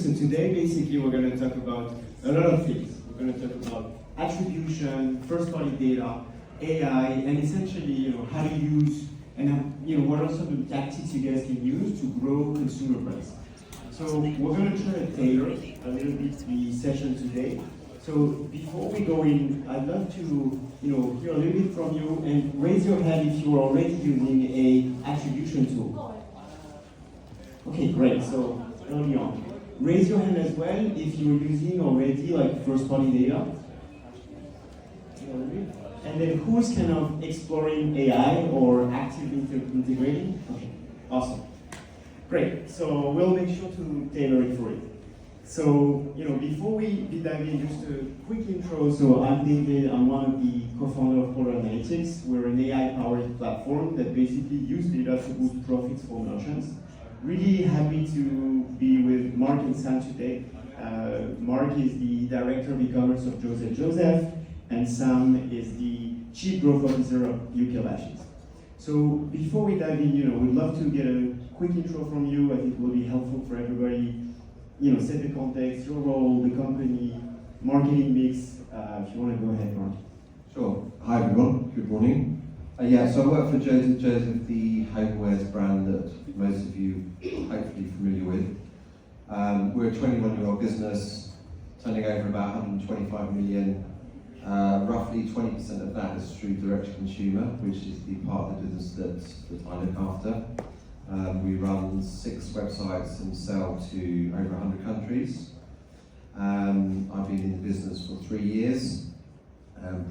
So today, basically, we're going to talk about a lot of things. We're going to talk about attribution, first-party data, AI, and essentially, how to use and what are some of the tactics you guys can use to grow consumer brands. So we're going to try to tailor a little bit the session today. So before we go in, I'd love to hear a little bit from you and raise your hand if you're already using a attribution tool. Okay, great. So early on, raise your hand as well if you're using already like first-party data. And then who's kind of exploring AI or actively integrating? Okay, awesome. Great, so we'll make sure to tailor it for it. So, before we dive in, just a quick intro. So I'm David, I'm one of the co-founders of Polar Analytics. We're an AI-powered platform that basically uses data to boost profits for merchants. Really happy to be with Mark and Sam today. Mark is the Director of E-commerce of Joseph Joseph, and Sam is the Chief Growth Officer of UK Lashes. So before we dive in, we'd love to get a quick intro from you. I think it will be helpful for everybody. Set the context, your role, the company, marketing mix. If you want to go ahead, Mark. Sure. Hi everyone. Good morning. So I work for Joseph Joseph, the homewares brand that most of you are hopefully familiar with. We're a 21-year-old business, turning over about 125 million. Roughly 20% of that is through direct-to-consumer, which is the part of the business that I look after. We run 6 websites and sell to over 100 countries. I've been in the business for 3 years.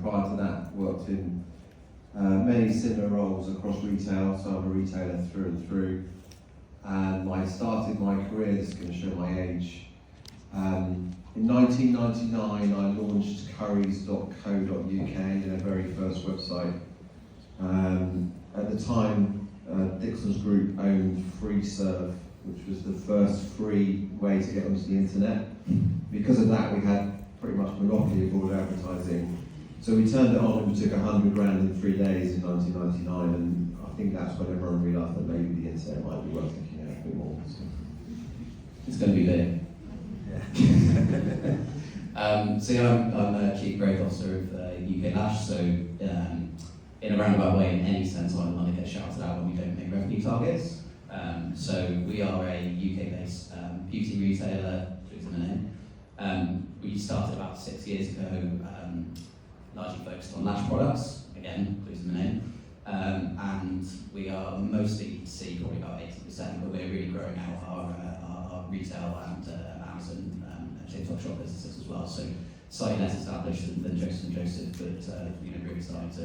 Prior to that, worked in many similar roles across retail, so I'm a retailer through and through. And I started my career, this is going to show my age. In 1999, I launched currys.co.uk, their very first website. At the time, Dixon's Group owned FreeServe, which was the first free way to get onto the internet. Because of that, we had pretty much monopoly of all advertising. So we turned it on and we took 100 grand in 3 days in 1999, and I think that's when everyone realised that maybe the internet might be worth looking at a bit more. So. It's going to be big. I'm a Chief Growth Officer of UK Lash, so in a roundabout way, in any sense, I'm the one that gets shouted out when we don't make revenue targets. So we are a UK-based beauty retailer, clues in the name. We started about 6 years ago, largely focused on lash products, again, clues in the name. And we are mostly B2C, probably about 80%, but we're really growing out our retail and Amazon and TikTok shop businesses as well. So slightly less established than Joseph & Joseph, but really starting to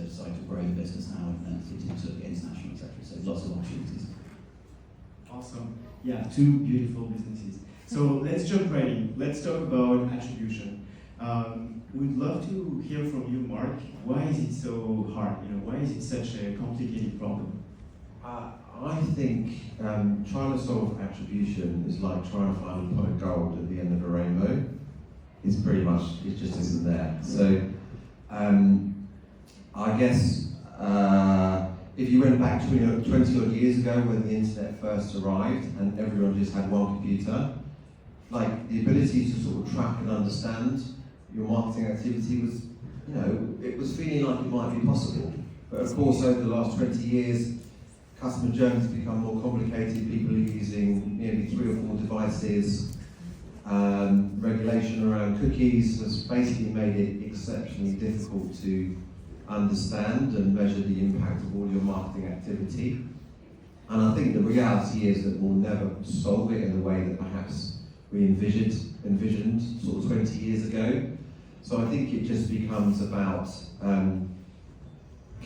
grow the business now and continue to look at international, etc. So lots of opportunities. Awesome. Yeah, 2 beautiful businesses. So let's jump right in. Let's talk about attribution. We'd love to hear from you, Mark. Why is it so hard? Why is it such a complicated problem? I think trying to solve attribution is like trying to find a pot of gold at the end of a rainbow. It's pretty much, it just isn't there. So I guess if you went back 20 odd years ago when the internet first arrived and everyone just had one computer, like the ability to sort of track and understand your marketing activity was, it was feeling like it might be possible. But of course, over the last 20 years, customer journeys have become more complicated. People are using maybe 3 or 4 devices. Regulation around cookies has basically made it exceptionally difficult to understand and measure the impact of all your marketing activity. And I think the reality is that we'll never solve it in the way that perhaps we envisioned sort of 20 years ago. So I think it just becomes about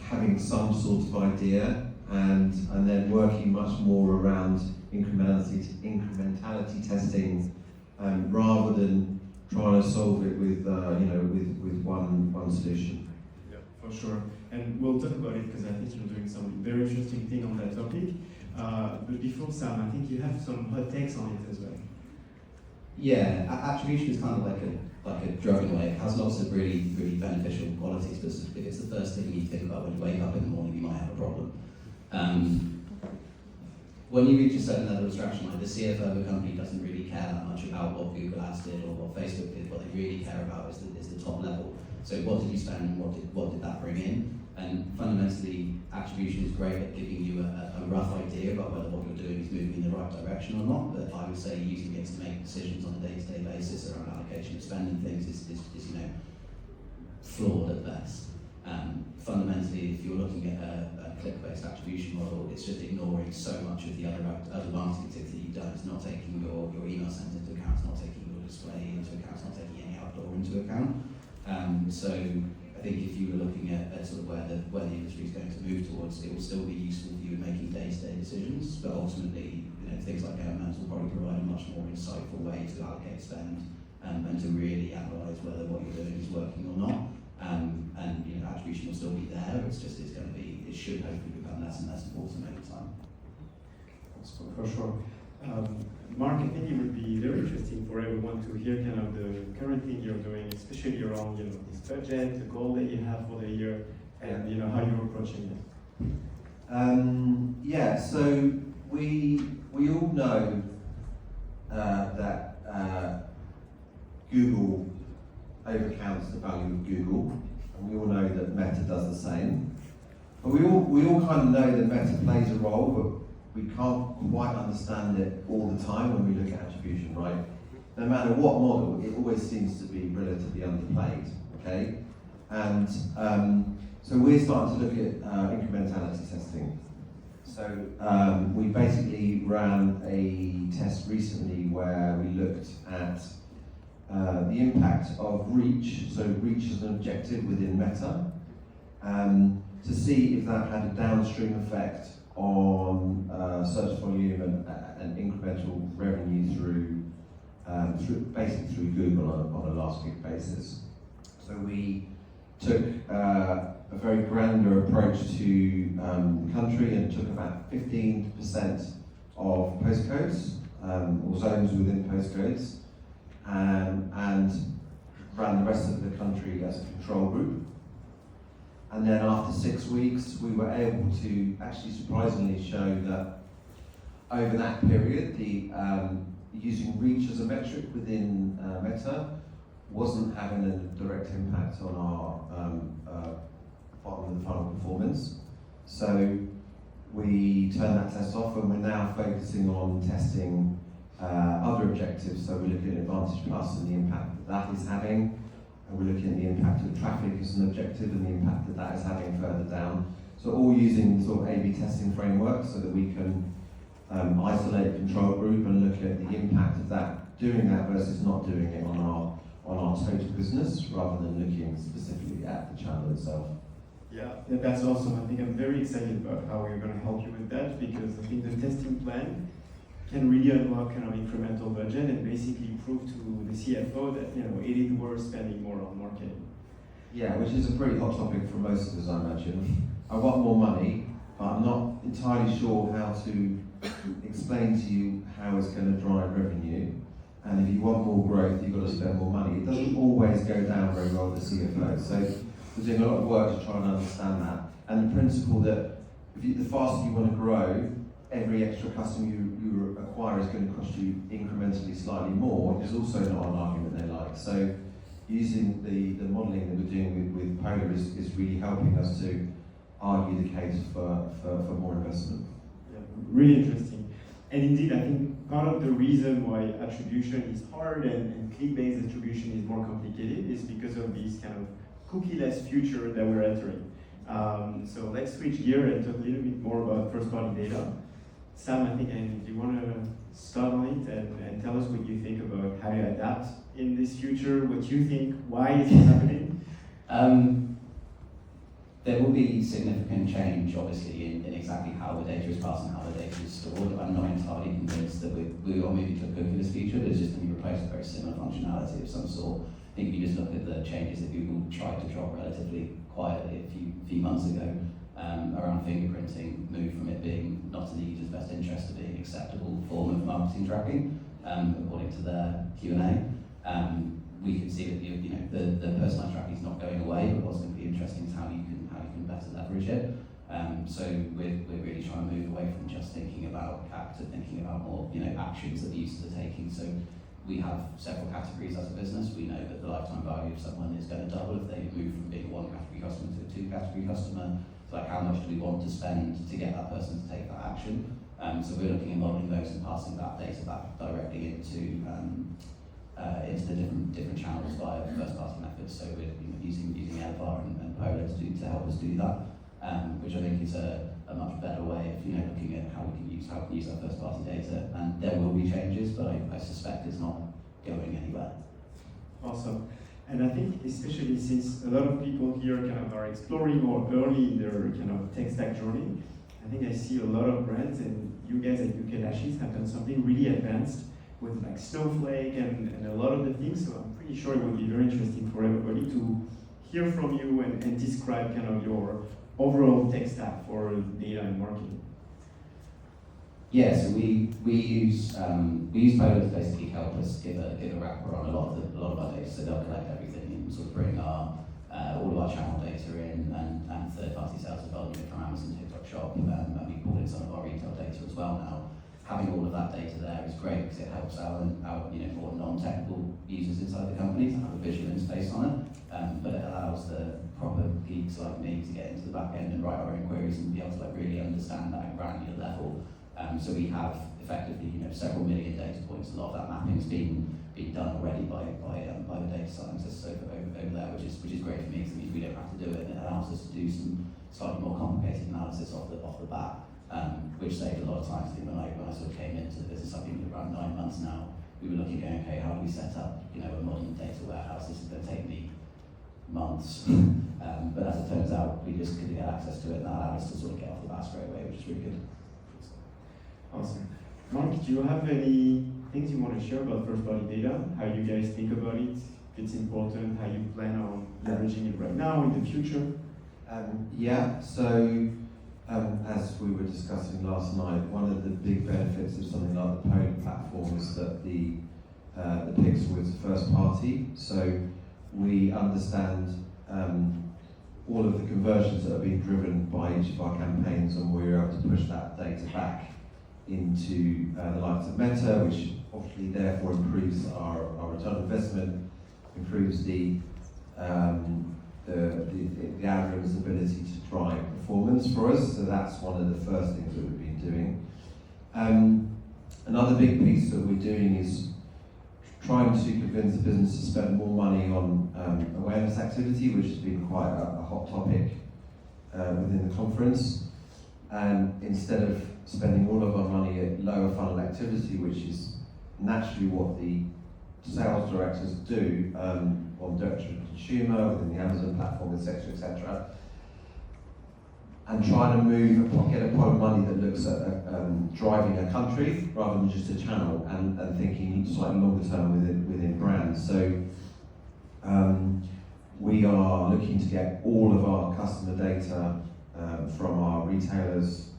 having some sort of idea and then working much more around incrementality testing rather than trying to solve it with one solution. Yeah, for sure. And we'll talk about it because I think you're doing some very interesting thing on that topic. But before Sam, I think you have some hot takes on it as well. Yeah, attribution is kind of like a drug in a way. It has lots of really beneficial qualities, but if it's the first thing you think about when you wake up in the morning, you might have a problem. When you reach a certain level of abstraction, like the CFO of a company doesn't really care that much about what Google ads did or what Facebook did. What they really care about is the top level. So what did you spend and what did that bring in? And fundamentally, attribution is great at giving you a rough idea about whether what you're doing is moving in the right direction or not, but I would say using it to make decisions on a day-to-day basis around allocation of spending things is flawed at best. Fundamentally, if you're looking at a click-based attribution model, it's just ignoring so much of the other marketing activity that you've done. It's not taking your email sent into account, it's not taking your display into account, it's not taking any outdoor into account. So I think if you were looking at sort of where the industry is going to move towards, it will still be useful for you in making day-to-day decisions, but ultimately, things like LMS will probably provide a much more insightful way to allocate spend and to really analyse whether what you're doing is working or not. And attribution will still be there. It should hopefully become less and less important over time. For sure. Mark, I think it would be very interesting for everyone to hear kind of the current thing you're doing, especially around this budget, the goal that you have for the year, and how you're approaching it. So we all know that Google overcounts the value of Google, and we all know that Meta does the same. But we all kind of know that Meta plays a role, but we can't quite understand it all the time when we look at attribution, right? No matter what model, it always seems to be relatively underplayed, okay? And so we're starting to look at incrementality testing. So we basically ran a test recently where we looked at the impact of reach, so reach as an objective within Meta, to see if that had a downstream effect on search volume and incremental revenue through Google on a last click basis. So we took a very granular approach to the country and took about 15% of postcodes or zones within postcodes and ran the rest of the country as a control group. And then after 6 weeks, we were able to actually surprisingly show that over that period, the using reach as a metric within Meta wasn't having a direct impact on our bottom of the funnel performance. So we turned that test off, and we're now focusing on testing other objectives. So we're looking at Advantage Plus and the impact that is having. And we're looking at the impact of traffic as an objective and the impact that is having further down. So all using sort of A/B testing framework so that we can isolate a control group and look at the impact of that, doing that versus not doing it on our total business, rather than looking specifically at the channel itself. Yeah, that's awesome. I think I'm very excited about how we're going to help you with that, because I think the testing plan can really unlock kind of incremental budget and basically prove to the CFO that it is worth spending more on marketing. Yeah, which is a pretty hot topic for most of us, I imagine. I want more money, but I'm not entirely sure how to explain to you how it's going to drive revenue. And if you want more growth, you've got to spend more money. It doesn't always go down very well with the CFO. So we're doing a lot of work to try and understand that. And the principle that the faster you want to grow, every extra customer you acquire is going to cost you incrementally slightly more, is also not an argument they like. So using the modelling that we're doing with Polar is really helping us to argue the case for more investment. Yeah, really interesting. And indeed, I think part of the reason why attribution is hard and click-based attribution is more complicated is because of this kind of cookie-less future that we're entering. So let's switch gear and talk a little bit more about first-party data. Sam, I think, do you want to start on it and tell us what you think about how to adapt in this future, what you think, why is it happening? There will be significant change, obviously, in exactly how the data is passed and how the data is stored. I'm not entirely convinced that we are moving to a cookieless future. There's just going to be replaced with very similar functionality of some sort. I think if you just look at the changes that Google tried to drop relatively quietly a few months ago, around fingerprinting, moved from it being not in the user's best interest to being an acceptable form of marketing tracking, according to their Q&A. We can see that the personalized tracking is not going away, but what's going to be interesting is how you can better leverage it. So we're really trying to move away from just thinking about CAC to thinking about more actions that users are taking. So we have several categories as a business. We know that the lifetime value of someone is going to double if they move from being a one category customer to a two category customer. So like how much do we want to spend to get that person to take that action? So we're looking at modelling those and passing that data back directly into the different channels via first party methods. So we're using LFR and Polar to help us do that, which I think is a much better way of looking at how we can use our first party data. And there will be changes, but I suspect it's not going anywhere. Awesome. And I think especially since a lot of people here kind of are exploring or early in their kind of tech stack journey, I think I see a lot of brands, and you guys at UK Lashes have done something really advanced with like Snowflake and a lot of the things. So I'm pretty sure it will be very interesting for everybody to hear from you and describe kind of your overall tech stack for data and marketing. Yeah, so we use Polar to basically help us give a wrapper on a lot of our data. So they'll collect everything and sort of bring our all of our channel data in and third-party sales development from Amazon, TikTok Shop, and we pull in some of our retail data as well now. Having all of that data there is great because it helps our more non-technical users inside the company to have a visual interface on it, but it allows the proper geeks like me to get into the back end and write our own queries and be able to like really understand that at granular level. So we have effectively several million data points. A lot of that mapping's been done already by the data scientists over there, which is great for me because it means we don't have to do it, and it allows us to do some slightly more complicated analysis off the bat, which saved a lot of time. I think when I sort of came into the business, I've been around 9 months now. We were looking going, okay, how do we set up a modern data warehouse? This is going to take me months, but as it turns out, we just couldn't get access to it, and that allowed us to sort of get off the bat straight away, which is really good. Awesome. Mark, do you have any things you want to share about first-party data? How you guys think about it? If it's important, how you plan on leveraging it right now, in the future? As we were discussing last night, one of the big benefits of something like the Polar platform is that the pixel is first party. So we understand all of the conversions that are being driven by each of our campaigns, and we're able to push that data back into the likes of Meta, which obviously therefore improves our return on investment, improves the algorithm's ability to drive performance for us. So that's one of the first things that we've been doing. Another big piece that we're doing is trying to convince the business to spend more money on awareness activity, which has been quite a hot topic within the conference. And instead of spending all of our money at lower funnel activity, which is naturally what the sales directors do on direct to consumer, within the Amazon platform, etc., and trying to get a pot of money that looks at driving a country rather than just a channel, and thinking slightly longer term within brands. So we are looking to get all of our customer data from our retailers,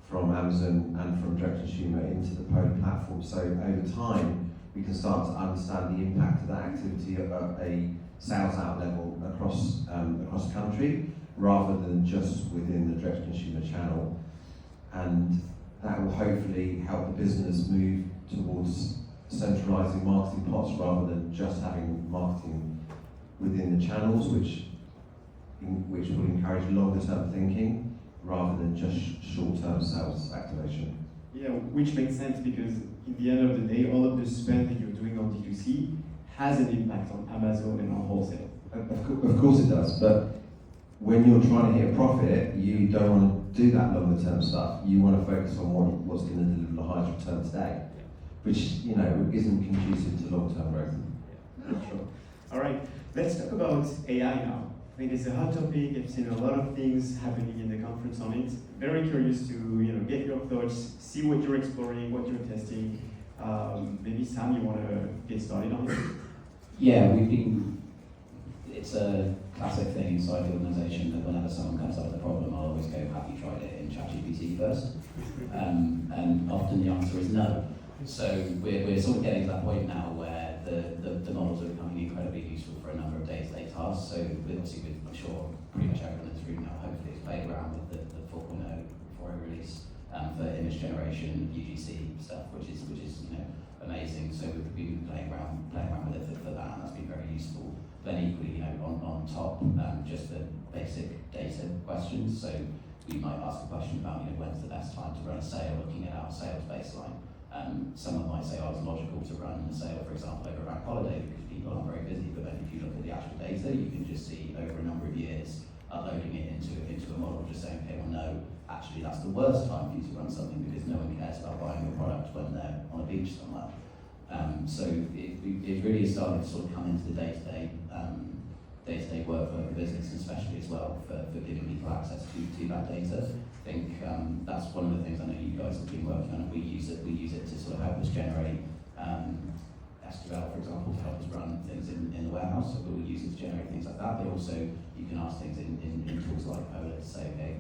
from Amazon, and from direct consumer into the Polar platform. So over time, we can start to understand the impact of that activity at a sales out level across the country, rather than just within the direct consumer channel. And that will hopefully help the business move towards centralizing marketing pots rather than just having marketing within the channels, which will encourage longer term thinking rather than just short-term sales activation. Yeah, which makes sense because in the end of the day, all of the spend that you're doing on D2C has an impact on Amazon and on wholesale. Of course it does, but when you're trying to hit a profit, you don't want to do that longer term stuff. You want to focus on what's going to deliver the highest return today, which isn't conducive to long term growth. Yeah, sure. All right, let's talk about AI now. I think it's a hot topic. I've seen a lot of things happening in the conference on it. Very curious to get your thoughts, see what you're exploring, what you're testing. Maybe Sam, you want to get started on it? Yeah, it's a classic thing inside the organisation that whenever someone comes up with a problem, I'll always go, have you tried it in ChatGPT first? And often the answer is no. So we're sort of getting to that point now where the models are becoming incredibly useful for a number of day-to-day tasks. So I'm sure pretty much everyone in this room now hopefully has played around with the 4.0 before it release for image generation, UGC stuff, which is amazing. So we've been playing around with it for that, and that's been very useful. Then equally, on top, just the basic data questions. So we might ask a question about, when's the best time to run a sale, looking at our sales baseline. Someone might say, it's logical to run a sale, for example, over a bank holiday because people aren't very busy. But then if you look at the actual data, you can just see over a number of years uploading it into a model, just saying, okay, well, no, actually that's the worst time for you to run something because no one cares about buying your product when they're on a beach somewhere. So it really is starting to sort of come into the day-to-day workflow of the business, and especially as well for giving people access to that data. I think that's one of the things I know you guys have been working on, and we use it to sort of help us generate SQL, for example, to help us run things in the warehouse. So we'll use it to generate things like that, but also you can ask things in tools like Polar to say, okay,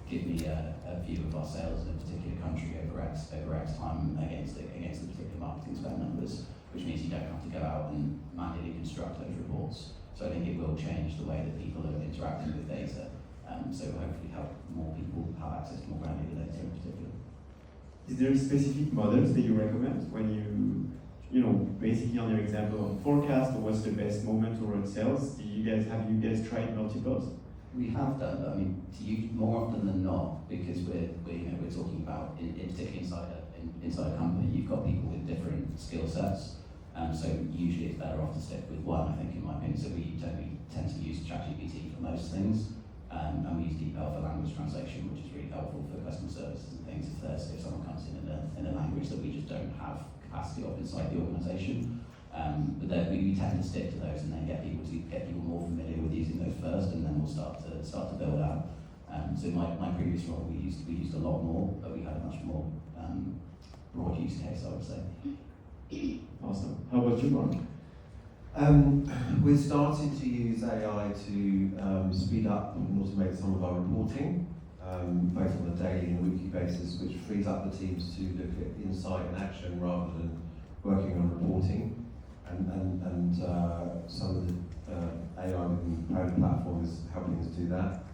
give me a view of our sales in a particular country over X time against the particular marketing spend numbers, which means you don't have to go out and manually construct those reports. So I think it will change the way that people are interacting with data. So hopefully help more people have access to more granular data in particular. Is there specific models that you recommend when basically on your example of forecast, or what's the best moment to run sales? Have you guys tried multiples? We have done, but I mean, to use more often than not, because we're talking about, in particularly inside a company, you've got people with different skill sets. So usually it's better off to stick with one, I think, in my opinion. So we tend to use ChatGPT for most things, and we use DeepL for language translation, which is really helpful for customer services and things. If someone comes in a language that we just don't have capacity of inside the organisation, but then we tend to stick to those and then get people more familiar with using those first, and then we'll start to build out. So my previous role we used a lot more, but we had a much more broad use case, I would say. Awesome. How about you, Mark? We're starting to use AI to speed up and automate some of our reporting, both on a daily and weekly basis, which frees up the teams to look at insight and action rather than working on reporting. And some of the AI within the Polar platform is helping us do that.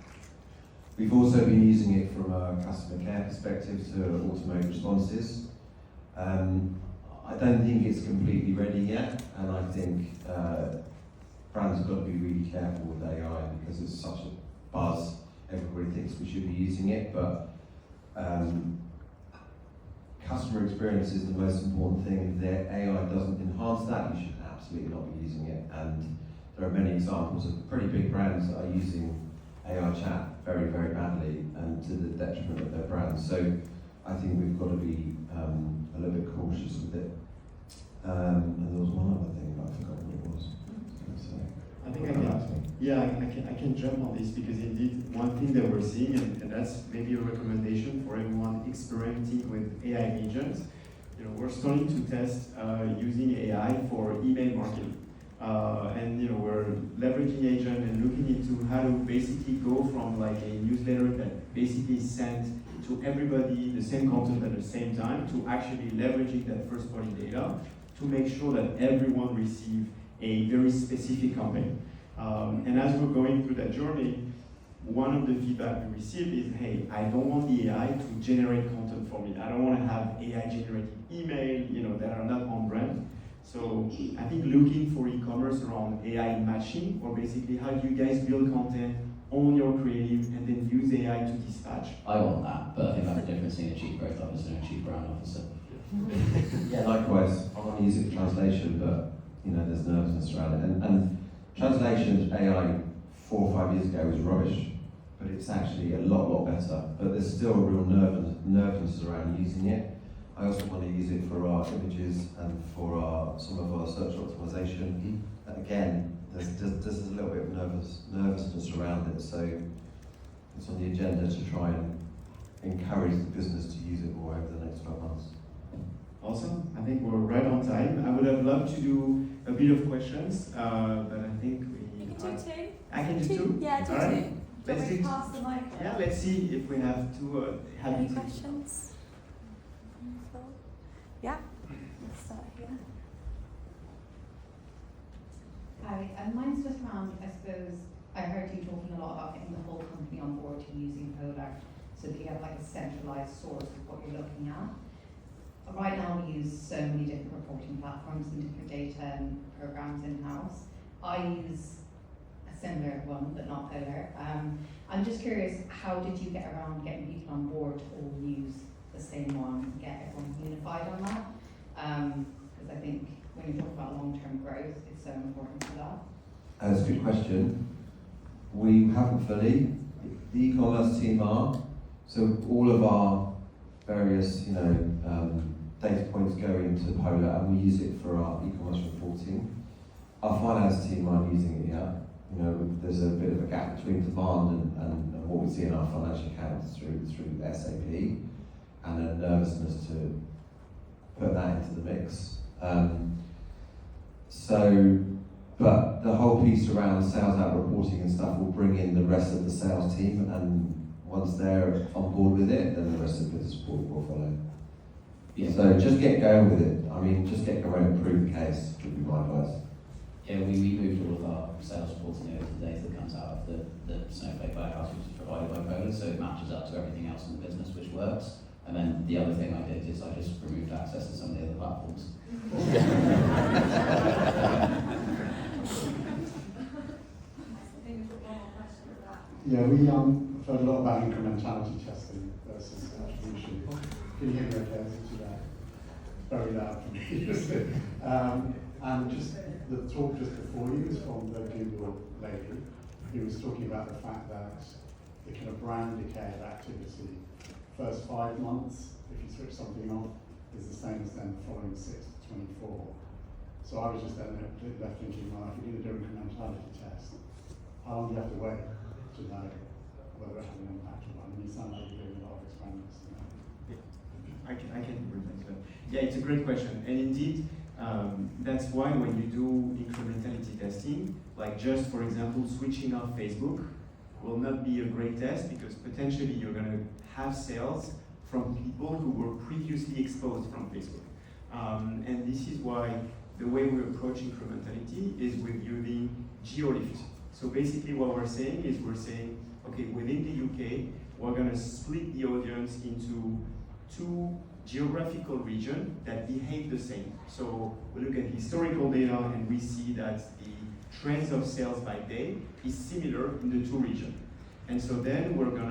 We've also been using it from a customer care perspective to automate responses. I don't think it's completely ready yet, and I think brands have got to be really careful with AI because it's such a buzz. Everybody thinks we should be using it, but customer experience is the most important thing. If the AI doesn't enhance that, you should absolutely not be using it. And there are many examples of pretty big brands that are using AI chat very, very badly and to the detriment of their brands. So I think we've got to be a little bit cautious with it. And there was one other thing, but I forgot what it was. I think I can jump on this because indeed one thing that we're seeing, and that's maybe a recommendation for everyone experimenting with AI agents. We're starting to test using AI for email marketing. And we're leveraging agent and looking into how to basically go from like a newsletter that basically is sent to everybody the same content at the same time to actually leveraging that first party data to make sure that everyone receives a very specific campaign. And as we're going through that journey, one of the feedback we received is, hey, I don't want the AI to generate content for me. I don't want to have AI generated email, that are not on brand. So I think looking for e-commerce around AI matching, or basically how do you guys build content on your creative and then use AI to dispatch? I want that, but I think that's the difference between a chief growth officer and a chief brand officer. Yeah, likewise. I want to use it for translation, but there's nervousness around it. And translation AI 4 or 5 years ago was rubbish, but it's actually a lot better. But there's still a real nervousness around using it. I also want to use it for our images and for some of our search optimization. Again, there's a little bit of nervousness around it, so it's on the agenda to try and encourage the business to use it more over the next 12 months. Awesome. I think we're right on time. I would have loved to do a bit of questions, but I think we... You can do two. I can do two? Yeah, do All two. right. Let's do pass the mic. Yeah, let's see if we have two. Any questions? Yeah, let's start here. Hi, mine's just around, I suppose, I heard you talking a lot about getting the whole company on board to using Polar so that you have like a centralized source of what you're looking at. right now we use so many different reporting platforms and different data and programs in-house. I use a similar one, but not Polar. I'm just curious, how did you get around getting people on board to all use the same one, get everyone unified on that? Because I think when you talk about long-term growth, it's so important for that. That's a good question. We haven't fully. The e-commerce team are. So all of our various, data points go into Polar, and we use it for our e-commerce reporting. Our finance team aren't using it yet. There's a bit of a gap between demand and what we see in our financial accounts through SAP, and a nervousness to put that into the mix. But the whole piece around sales out reporting and stuff will bring in the rest of the sales team, and once they're on board with it, then the rest of the business support will follow. Yeah. So just get going with it. Just get going and prove the case would be my advice. Yeah, we moved all of our sales reporting over to the data that comes out of the Snowflake warehouse, which is provided by Polar, so it matches up to everything else in the business, which works. And then the other thing I did is I just removed access to some of the other platforms. Yeah, we heard a lot about incrementality testing versus attribution. Can you hear me okay? It's very loud from me. And just the talk just before you was from the Google lady, who was talking about the fact that the kind of brand decay of activity, first 5 months, if you switch something off, is the same as then the following 6 to 24. So I was just then left thinking, well, if you're going to do an incrementality test, how long do you have to wait to know whether it has an impact or not? You sound like you're doing a lot of experiments. I can bring that up. Yeah, it's a great question, and indeed, that's why when you do incrementality testing, like just for example switching off Facebook, will not be a great test, because potentially you're going to have sales from people who were previously exposed from Facebook, and this is why the way we approach incrementality is with using GeoLift. So basically what we're saying is okay, within the UK, we're going to split the audience into 2 geographical regions that behave the same. So we look at historical data and we see that the trends of sales by day is similar in the 2 regions. And so then we're going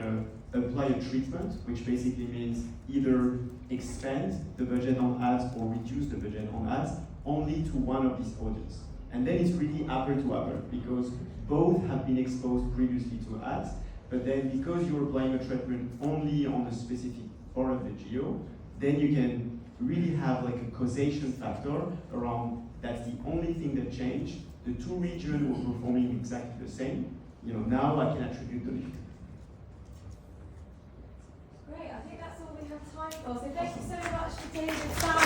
to apply a treatment, which basically means either expand the budget on ads or reduce the budget on ads only to one of these audiences. And then it's really apple to apple, because both have been exposed previously to ads, but then because you're applying a treatment only on a specific part of the geo, then you can really have like a causation factor around that's the only thing that changed. The 2 regions were performing exactly the same. Now I can attribute the lift. Great, I think that's all we have time for. So thank you so much for David, Sam,